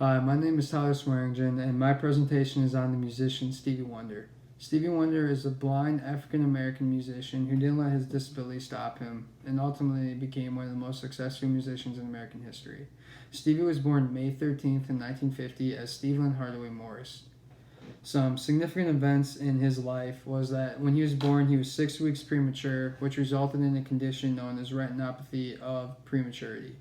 Hi, my name is Tyler Swearingen, and my presentation is on the musician Stevie Wonder. Stevie Wonder is a blind African American musician who didn't let his disability stop him and ultimately became one of the most successful musicians in American history. Stevie was born May 13th, in 1950 as Stephen Hardaway Morris. Some significant events in his life was that when he was born, he was 6 weeks premature, which resulted in a condition known as retinopathy of prematurity.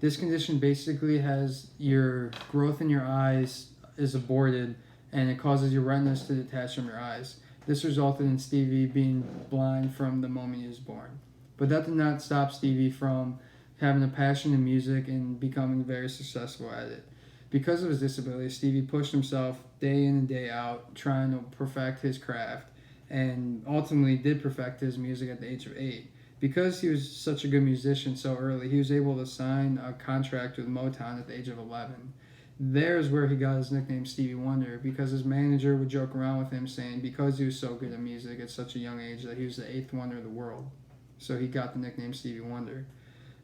This condition basically has your growth in your eyes is aborted and it causes your retinas to detach from your eyes. This resulted in Stevie being blind from the moment he was born. But that did not stop Stevie from having a passion in music and becoming very successful at it. Because of his disability, Stevie pushed himself day in and day out trying to perfect his craft and ultimately did perfect his music at the age of 8. Because he was such a good musician so early, he was able to sign a contract with Motown at the age of 11. There's where he got his nickname Stevie Wonder, because his manager would joke around with him saying because he was so good at music at such a young age that he was the eighth wonder of the world. So he got the nickname Stevie Wonder.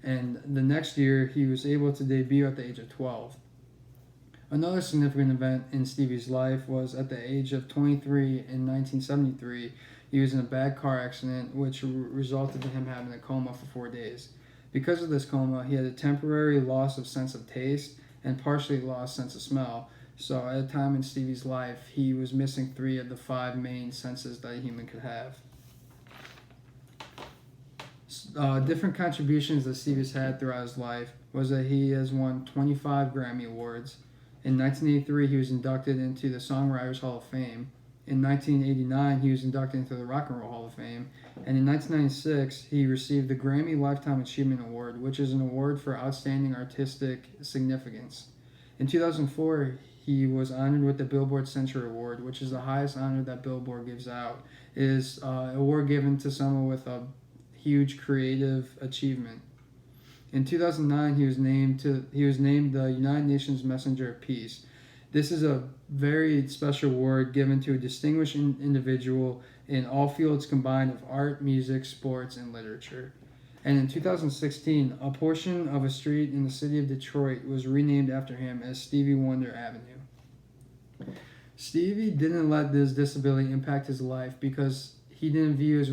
And the next year, he was able to debut at the age of 12. Another significant event in Stevie's life was at the age of 23 in 1973. He was in a bad car accident, which resulted in him having a coma for 4 days. Because of this coma, he had a temporary loss of sense of taste and partially lost sense of smell. So at a time in Stevie's life, he was missing 3 of the 5 main senses that a human could have. Different contributions that Stevie's had throughout his life was that he has won 25 Grammy Awards. In 1983, he was inducted into the Songwriters Hall of Fame. In 1989, he was inducted into the Rock and Roll Hall of Fame. And in 1996, he received the Grammy Lifetime Achievement Award, which is an award for outstanding artistic significance. In 2004, he was honored with the Billboard Century Award, which is the highest honor that Billboard gives out. It is an award given to someone with a huge creative achievement. In 2009, he was named the United Nations Messenger of Peace. This is a very special award given to a distinguished individual in all fields combined of art, music, sports, and literature. And in 2016, a portion of a street in the city of Detroit was renamed after him as Stevie Wonder Avenue. Stevie didn't let this disability impact his life because he didn't view his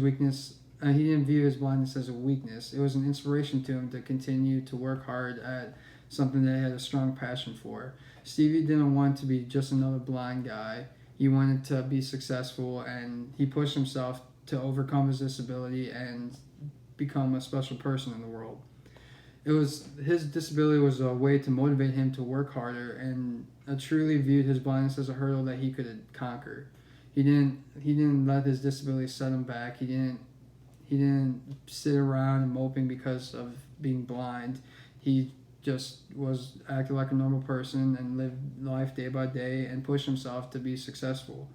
blindness as a weakness. It was an inspiration to him to continue to work hard at something that he had a strong passion for. Stevie didn't want to be just another blind guy. He wanted to be successful, and he pushed himself to overcome his disability and become a special person in the world. His disability was a way to motivate him to work harder, and truly viewed his blindness as a hurdle that he could conquer. He didn't let his disability set him back. He didn't sit around and moping because of being blind. He just was acting like a normal person and lived life day by day and pushed himself to be successful.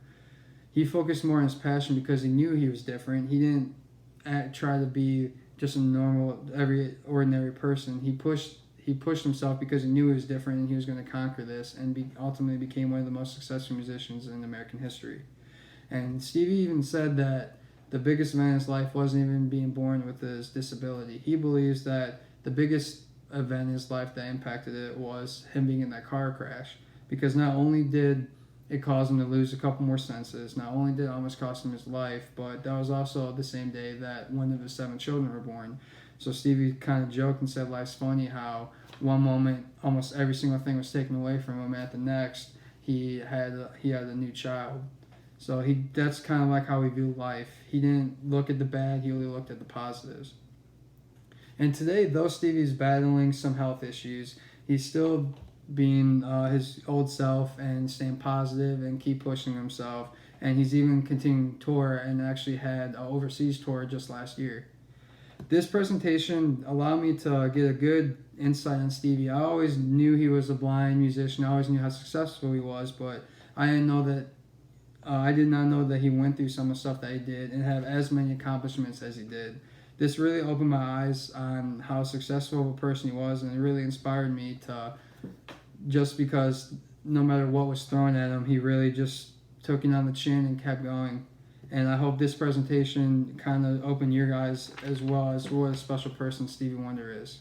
He focused more on his passion because he knew he was different. He didn't try to be just a normal, every ordinary person. He pushed himself because he knew he was different and he was going to conquer this, and ultimately became one of the most successful musicians in American history. And Stevie even said that the biggest event in his life wasn't even being born with his disability. He believes that the biggest event in his life that impacted it was him being in that car crash, because not only did it cause him to lose a couple more senses, not only did it almost cost him his life, but that was also the same day that one of his 7 children were born. So Stevie kind of joked and said life's funny, how one moment almost every single thing was taken away from him, and at the next he had a new child. So that's kind of like how he viewed life. He didn't look at the bad, he only looked at the positives. And today, though Stevie's battling some health issues, he's still being his old self and staying positive and keep pushing himself. And he's even continuing to tour, and actually had an overseas tour just last year. This presentation allowed me to get a good insight on Stevie. I always knew he was a blind musician. I always knew how successful he was, but I did not know that he went through some of the stuff that he did and have as many accomplishments as he did. This really opened my eyes on how successful of a person he was, and it really inspired me to, just because no matter what was thrown at him, he really just took it on the chin and kept going. And I hope this presentation kind of opened your eyes as well as what a special person Stevie Wonder is.